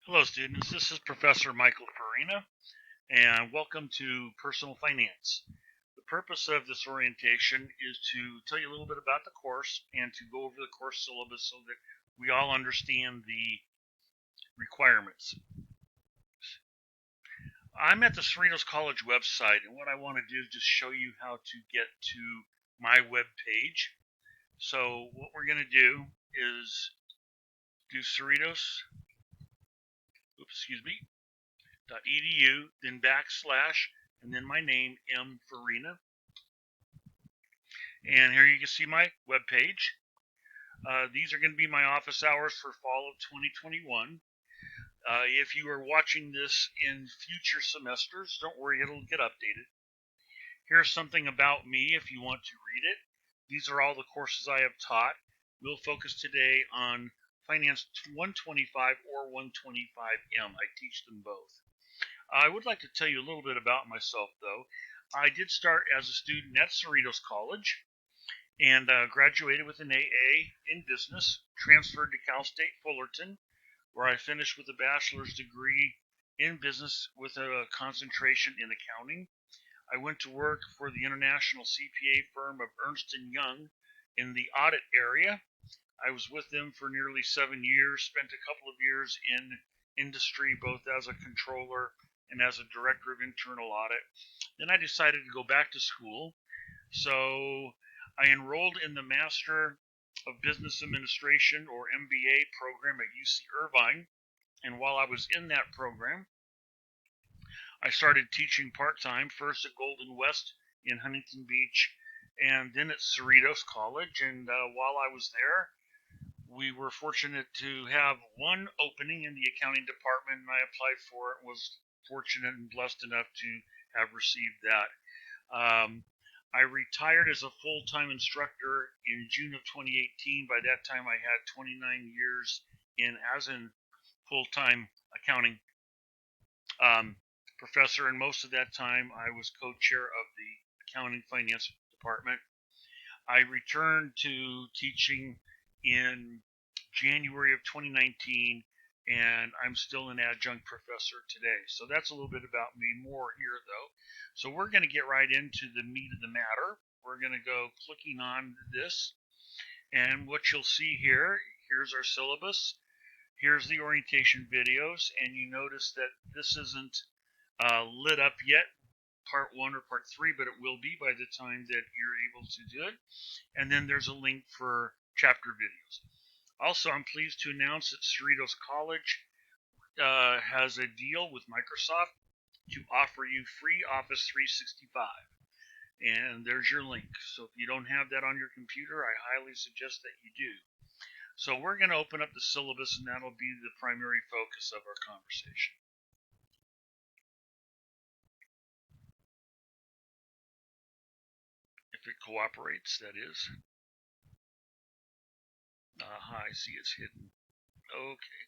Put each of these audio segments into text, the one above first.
Hello, students. This is Professor Michael Farina, and welcome to Personal Finance. The purpose of this orientation is to tell you a little bit about the course and to go over the course syllabus so that we all understand the requirements. I'm at the Cerritos College website, and what I want to do is just show you how to get to my web page. So what we're going to do is do Cerritos, .edu, then /, and then my name, M. Farina. And here you can see my web page. These are going to be my office hours for fall of 2021. If you are watching this in future semesters, don't worry, it'll get updated. Here's something about me if you want to read it. These are all the courses I have taught. We'll focus today on Finance 125 or 125M. I teach them both. I would like to tell you a little bit about myself, though. I did start as a student at Cerritos College and graduated with an AA in business, transferred to Cal State Fullerton, where I finished with a bachelor's degree in business with a concentration in accounting. I went to work for the international CPA firm of Ernst & Young in the audit area. I was with them for nearly 7 years, spent a couple of years in industry, both as a controller and as a director of internal audit. Then I decided to go back to school. So I enrolled in the Master of Business Administration, or MBA, program at UC Irvine. And while I was in that program, I started teaching part-time, first at Golden West in Huntington Beach, and then at Cerritos College. And while I was there, we were fortunate to have one opening in the accounting department, and I applied for it, was fortunate and blessed enough to have received that. I retired as a full-time instructor in June of 2018. By that time, I had 29 years as in full-time accounting professor, and most of that time I was co-chair of the accounting finance department. I returned to teaching in January of 2019, and I'm still an adjunct professor today. So that's a little bit about me. More here, though. So we're going to get right into the meat of the matter. We're going to go clicking on this, and what you'll see here's our syllabus. Here's the orientation videos, and you notice that this isn't lit up yet, part 1 or part 3, but it will be by the time that you're able to do it. And then there's a link for chapter videos. Also, I'm pleased to announce that Cerritos College has a deal with Microsoft to offer you free Office 365. And there's your link. So if you don't have that on your computer, I highly suggest that you do. So we're going to open up the syllabus, and that'll be the primary focus of our conversation. If it cooperates, that is. I see it's hidden. Okay.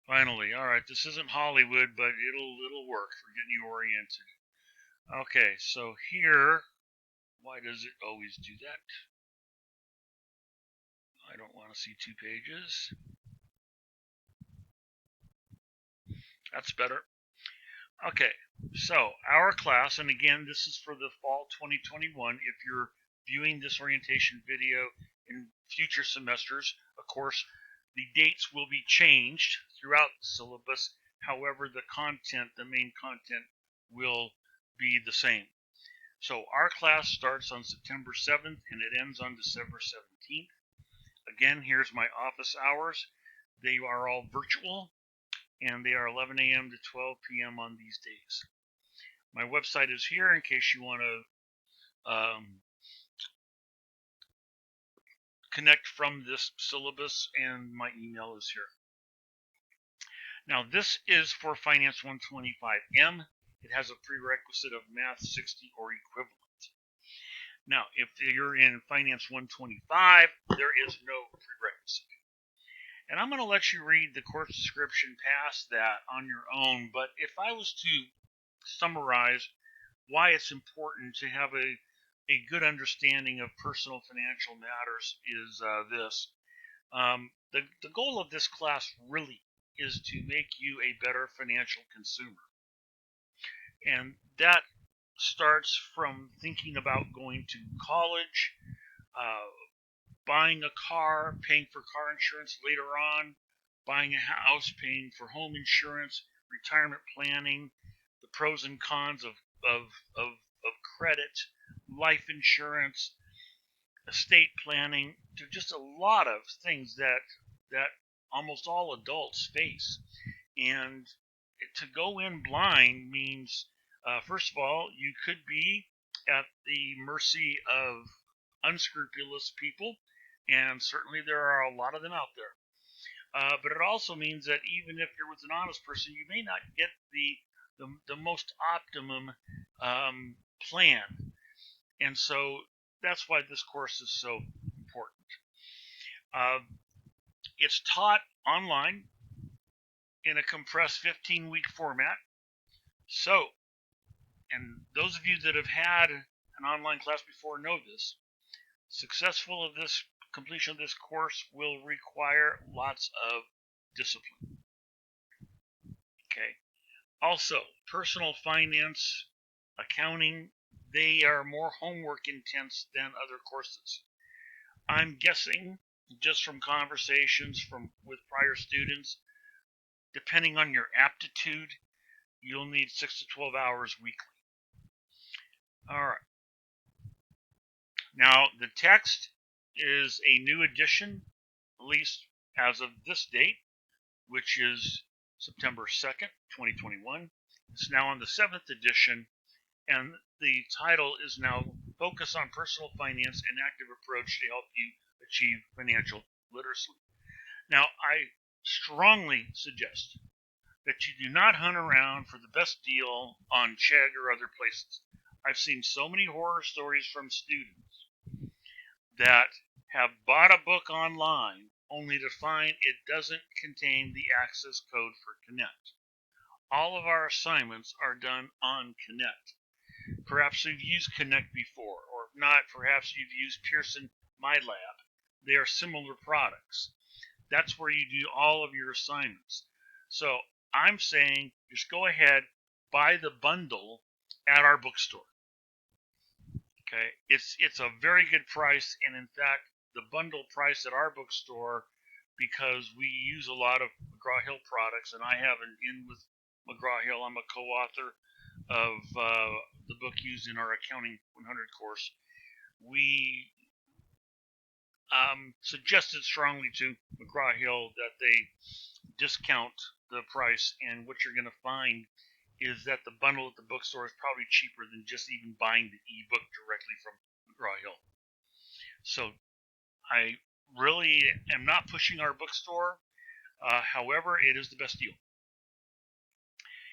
Finally, all right. This isn't Hollywood, but it'll work for getting you oriented. Okay, so here, why does it always do that? I don't want to see 2 pages. That's better. Okay, so our class, and again, this is for the fall 2021. If you're viewing this orientation video in future semesters, of course, the dates will be changed throughout the syllabus. However, the main content, will be the same. So our class starts on September 7th and it ends on December 17th. Again, here's my office hours. They are all virtual, and they are 11 a.m. to 12 p.m. on these days. My website is here in case you want to connect from this syllabus, and my email is here. Now, this is for Finance 125M. It has a prerequisite of Math 60 or equivalent. Now, if you're in Finance 125, there is no prerequisite. And I'm going to let you read the course description past that on your own, but if I was to summarize why it's important to have a good understanding of personal financial matters is this. The goal of this class really is to make you a better financial consumer. And that starts from thinking about going to college, uh, buying a car, paying for car insurance later on, buying a house, paying for home insurance, retirement planning, the pros and cons of, of, of credit, life insurance, estate planning. There's just a lot of things that almost all adults face. And to go in blind means, first of all, you could be at the mercy of unscrupulous people, and certainly there are a lot of them out there. But it also means that even if you're with an honest person, you may not get the most optimum plan. And so that's why this course is so important. Uh, it's taught online in a compressed 15-week format. So, and those of you that have had an online class before know this, successful of this completion of this course will require lots of discipline. Okay. Also, personal finance, accounting, they are more homework intense than other courses. I'm guessing, just from conversations with prior students, depending on your aptitude, you'll need 6 to 12 hours weekly. All right. Now, the text is a new edition, at least as of this date, which is September 2nd, 2021. It's now on the 7th edition, and the title is now Focus on Personal Finance and Active Approach to Help You Achieve Financial Literacy. Now, I strongly suggest that you do not hunt around for the best deal on Chegg or other places. I've seen so many horror stories from students that have bought a book online only to find it doesn't contain the access code for Connect. All of our assignments are done on Connect. Perhaps you've used Connect before, or if not, perhaps you've used Pearson MyLab. They are similar products. That's where you do all of your assignments. So I'm saying just go ahead, buy the bundle at our bookstore. Okay, it's a very good price, and in fact, the bundle price at our bookstore, because we use a lot of McGraw-Hill products, and I have an in with McGraw-Hill. I'm a co-author of the book used in our Accounting 100 course. We suggested strongly to McGraw-Hill that they discount the price, and what you're going to find is that the bundle at the bookstore is probably cheaper than just even buying the ebook directly from McGraw-Hill. So I really am not pushing our bookstore. However, it is the best deal.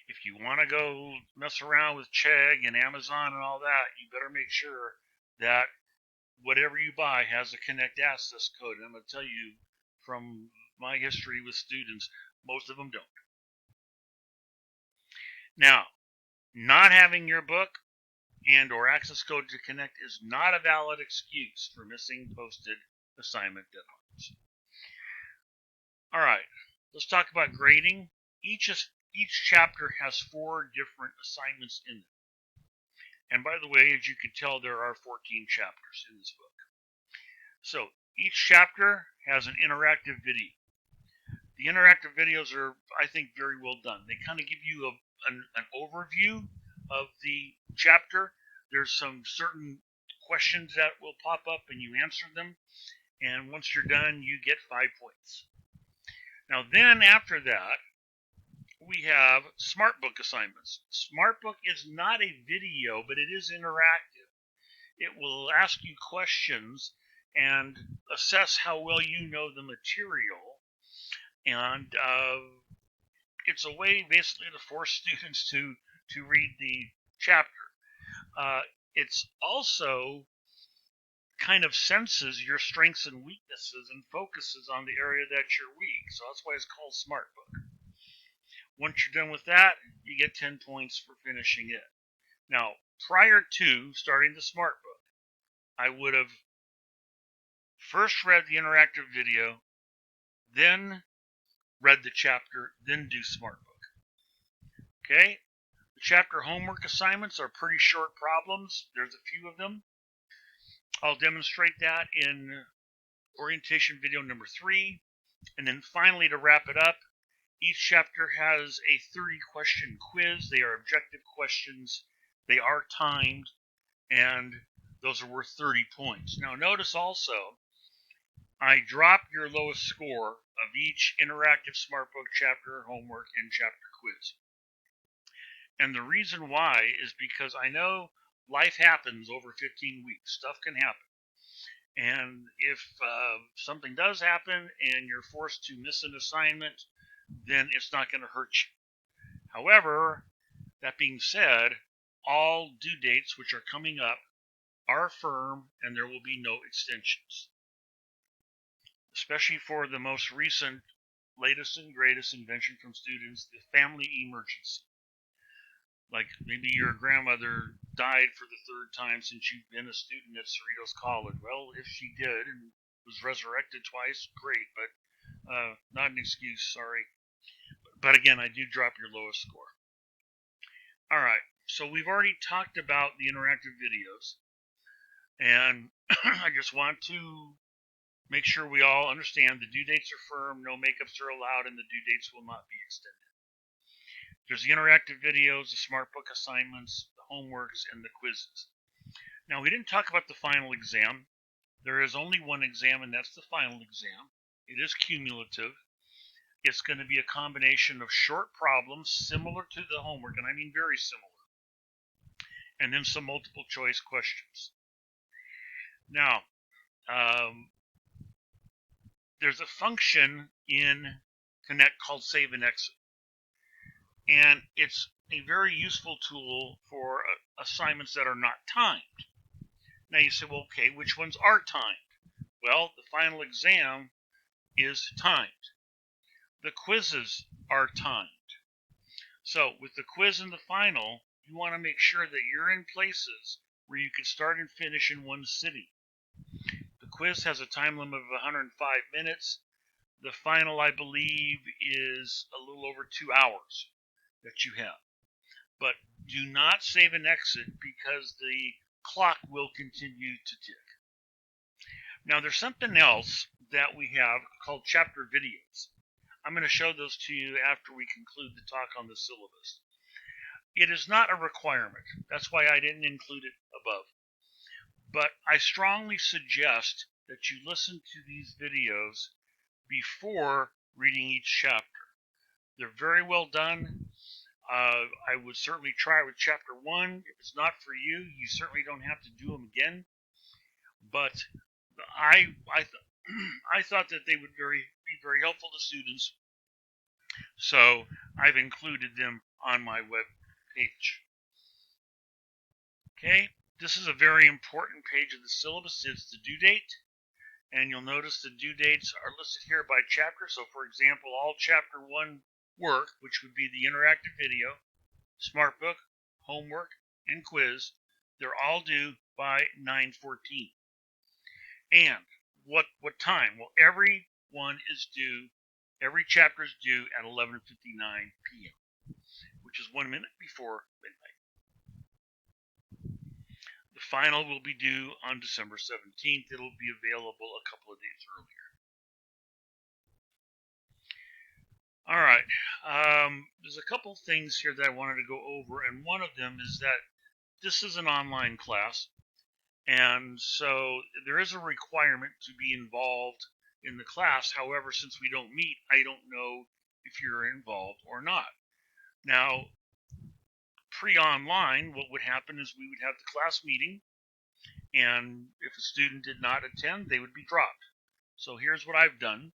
If you want to go mess around with Chegg and Amazon and all that, you better make sure that whatever you buy has a Connect access code. And I'm going to tell you from my history with students, most of them don't. Now, not having your book and or access code to Connect is not a valid excuse for missing posted assignment deadlines. All right, let's talk about grading. Each chapter has 4 different assignments in it. And by the way, as you can tell, there are 14 chapters in this book. So each chapter has an interactive video. The interactive videos are, I think, very well done. They kind of give you an overview of the chapter. There's some certain questions that will pop up and you answer them. And once you're done, you get 5 points. Now then after that, we have SmartBook assignments. SmartBook is not a video, but it is interactive. It will ask you questions and assess how well you know the material. And it's a way basically to force students to read the chapter. It's also kind of senses your strengths and weaknesses and focuses on the area that you're weak. So that's why it's called SmartBook. Once you're done with that, you get 10 points for finishing it. Now, prior to starting the Smart Book, I would have first read the interactive video, then read the chapter, then do Smart Book. Okay? The chapter homework assignments are pretty short problems. There's a few of them. I'll demonstrate that in orientation video number 3. And then finally, to wrap it up, each chapter has a 30-question quiz. They are objective questions. They are timed, and those are worth 30 points. Now, notice also, I drop your lowest score of each interactive Smart Book chapter homework and chapter quiz. And the reason why is because I know life happens over 15 weeks. Stuff can happen. And if something does happen and you're forced to miss an assignment, then it's not going to hurt you. However, that being said, all due dates which are coming up are firm, and there will be no extensions. Especially for the most recent, latest and greatest invention from students, the family emergency. Like maybe your grandmother died for the 3rd time since you've been a student at Cerritos College. Well, if she did and was resurrected twice, great, but not an excuse, sorry. But again, I do drop your lowest score. All right, so we've already talked about the interactive videos, and I just want to make sure we all understand the due dates are firm, no makeups are allowed, and the due dates will not be extended. There's the interactive videos, the Smart Book assignments, the homeworks, and the quizzes. Now, we didn't talk about the final exam. There is only one exam, and that's the final exam. It is cumulative. It's going to be a combination of short problems similar to the homework, and I mean very similar, and then some multiple choice questions. Now, there's a function in Connect called Save and Exit, and it's a very useful tool for assignments that are not timed. Now you say, well, okay, which ones are timed? Well, the final exam is timed. The quizzes are timed. So with the quiz and the final, you want to make sure that you're in places where you can start and finish in one sitting. The quiz has a time limit of 105 minutes. The final, I believe, is a little over 2 hours that you have. But do not save and exit because the clock will continue to tick. Now there's something else that we have called chapter videos. I'm going to show those to you after we conclude the talk on the syllabus. It is not a requirement. That's why I didn't include it above. But I strongly suggest that you listen to these videos before reading each chapter. They're very well done. I would certainly try with chapter 1. If it's not for you, you certainly don't have to do them again. But I thought that they would be very helpful to students, so I've included them on my web page. Okay, this is a very important page of the syllabus. It's the due date, and you'll notice the due dates are listed here by chapter. So, for example, all chapter 1 work, which would be the interactive video, Smart Book, homework, and quiz, they're all due by 9/14. And what time? Well, every one is due, every chapter is due at 11:59 p.m., which is 1 minute before midnight. The final will be due on December 17th. It'll be available a couple of days earlier. All right, there's a couple things here that I wanted to go over, and one of them is that this is an online class, and so there is a requirement to be involved in the class. However, since we don't meet, I don't know if you're involved or not. Now, pre-online, what would happen is we would have the class meeting, and if a student did not attend, they would be dropped. So here's what I've done.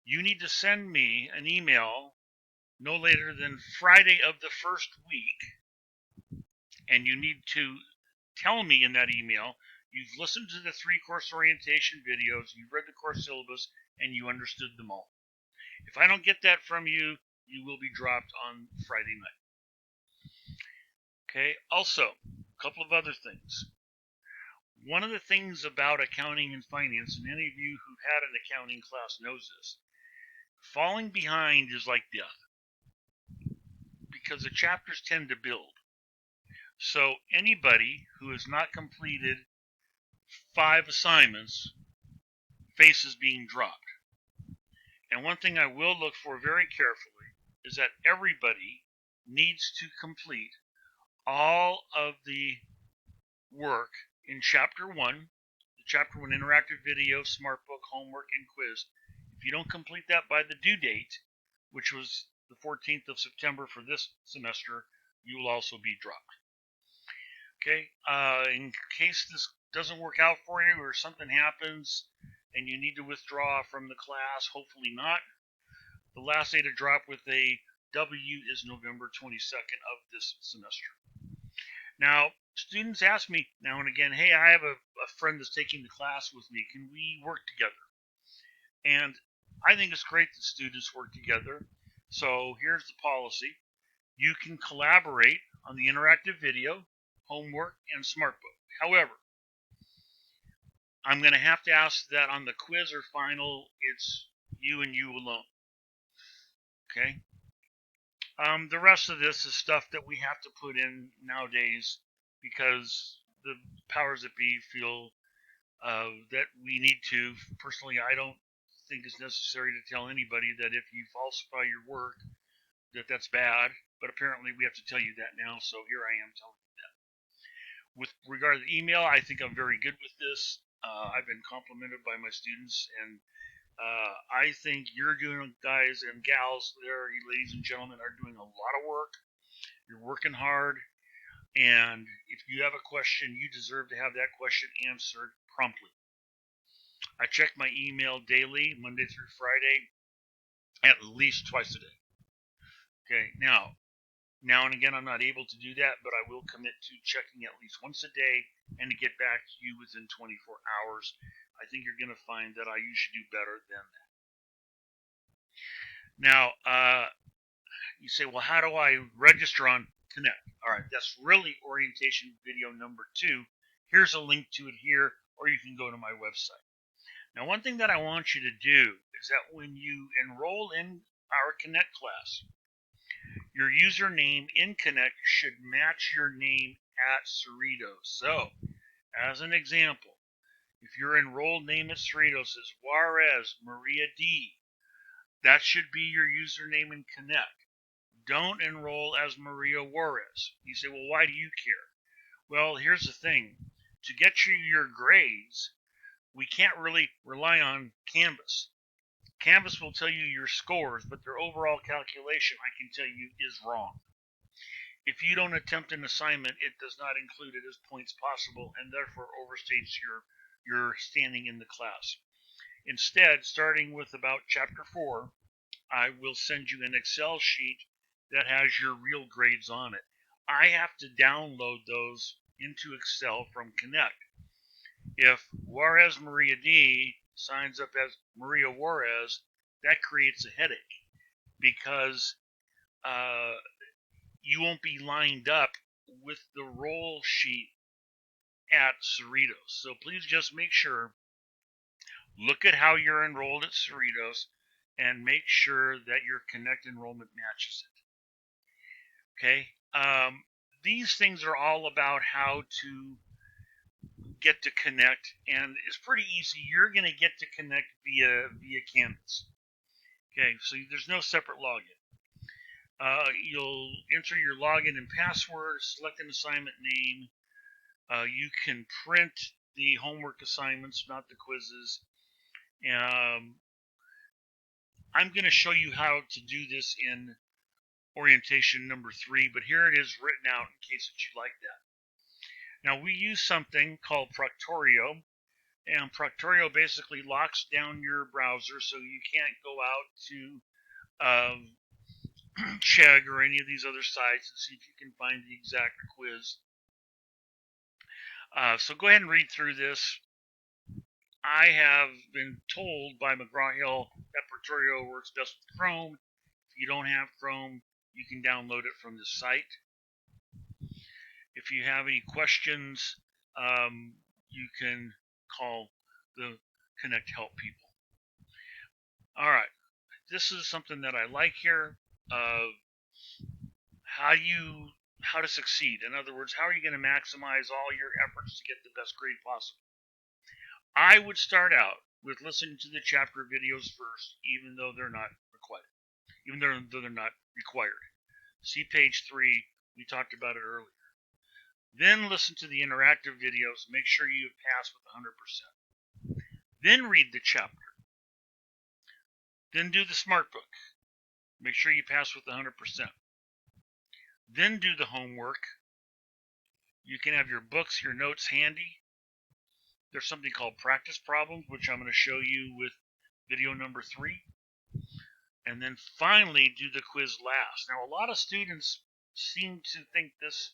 You need to send me an email no later than Friday of the first week, and you need to tell me in that email you've listened to the 3 course orientation videos, you've read the course syllabus, and you understood them all. If I don't get that from you, you will be dropped on Friday night. Okay, also, a couple of other things. One of the things about accounting and finance, and any of you who've had an accounting class knows this, falling behind is like death because the chapters tend to build. So anybody who has not completed 5 assignments faces being dropped. And one thing I will look for very carefully is that everybody needs to complete all of the work in Chapter 1, the Chapter 1 interactive video, smart book, homework, and quiz. If you don't complete that by the due date, which was the 14th of September for this semester, you will also be dropped. Okay, in case this doesn't work out for you or something happens and you need to withdraw from the class, hopefully not, the last day to drop with a W is November 22nd of this semester. Now, students ask me now and again, hey, I have a friend that's taking the class with me. Can we work together? And I think it's great that students work together. So here's the policy. You can collaborate on the interactive video, homework, and SmartBook. However, I'm going to have to ask that on the quiz or final, it's you and you alone. Okay? The rest of this is stuff that we have to put in nowadays because the powers that be feel that we need to. Personally, I don't think it's necessary to tell anybody that if you falsify your work, that's bad. But apparently, we have to tell you that now. So here I am telling you that. With regard to the email, I think I'm very good with this. I've been complimented by my students, and I think you're doing, guys and gals there, you ladies and gentlemen, are doing a lot of work. You're working hard, and if you have a question, you deserve to have that question answered promptly. I check my email daily, Monday through Friday, at least twice a day. Okay, now and again, I'm not able to do that, but I will commit to checking at least once a day and to get back to you within 24 hours. I think you're going to find that I usually do better than that. Now, you say, well, how do I register on Connect? All right, that's really orientation video number 2. Here's a link to it here, or you can go to my website. Now, one thing that I want you to do is that when you enroll in our Connect class, your username in Connect should match your name at Cerritos. So, as an example, if your enrolled name at Cerritos is Juarez Maria D, that should be your username in Connect. Don't enroll as Maria Juarez. You say, well, why do you care? Well, here's the thing. To get you your grades, we can't really rely on Canvas. Canvas will tell you your scores, but their overall calculation, I can tell you, is wrong. If you don't attempt an assignment, it does not include it as points possible and therefore overstates your standing in the class. Instead, starting with about Chapter 4, I will send you an Excel sheet that has your real grades on it. I have to download those into Excel from Connect. If Juarez Maria D signs up as Maria Juarez, that creates a headache because you won't be lined up with the roll sheet at Cerritos. So please just make sure, look at how you're enrolled at Cerritos and make sure that your Connect enrollment matches it. Okay? These things are all about how to get to Connect, and it's pretty easy. You're going to get to Connect via Canvas. Okay, so there's no separate login. You'll enter your login and password, select an assignment name. You can print the homework assignments, not the quizzes. I'm going to show you how to do this in orientation number 3, but here it is written out in case that you like that. Now, we use something called Proctorio, and Proctorio basically locks down your browser so you can't go out to Chegg or any of these other sites and see if you can find the exact quiz. So go ahead and read through this. I have been told by McGraw-Hill that Proctorio works best with Chrome. If you don't have Chrome, you can download it from the site. If you have any questions, you can call the Connect Help people. All right, this is something that I like here. How to succeed. In other words, how are you going to maximize all your efforts to get the best grade possible? I would start out with listening to the chapter videos first, even though they're not required. Though they're not required. See page 3. We talked about it earlier. Then listen to the interactive videos. Make sure you pass with 100%. Then read the chapter. Then do the smart book. Make sure you pass with 100%. Then do the homework. You can have your books, your notes handy. There's something called practice problems, which I'm going to show you with video number 3. And then finally do the quiz last. Now, a lot of students seem to think this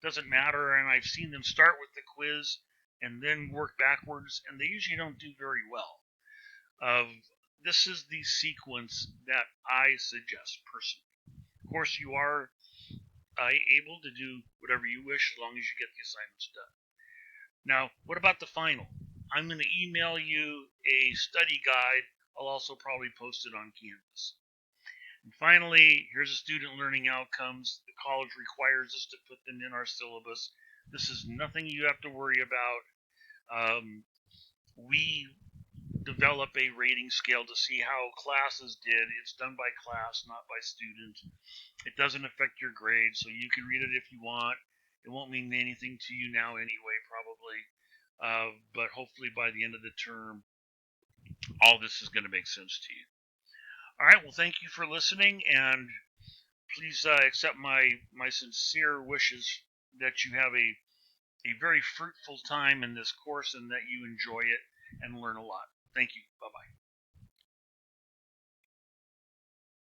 doesn't matter, and I've seen them start with the quiz and then work backwards, and they usually don't do very well. This is the sequence that I suggest personally. Of course, you are able to do whatever you wish as long as you get the assignments done. Now, what about the final? I'm going to email you a study guide. I'll also probably post it on Canvas. And finally, here's the student learning outcomes. The college requires us to put them in our syllabus. This is nothing you have to worry about. We develop a rating scale to see how classes did. It's done by class, not by student. It doesn't affect your grade, so you can read it if you want. It won't mean anything to you now anyway, probably. But hopefully by the end of the term, all this is going to make sense to you. All right, well, thank you for listening, and please accept my sincere wishes that you have a very fruitful time in this course and that you enjoy it and learn a lot. Thank you. Bye-bye.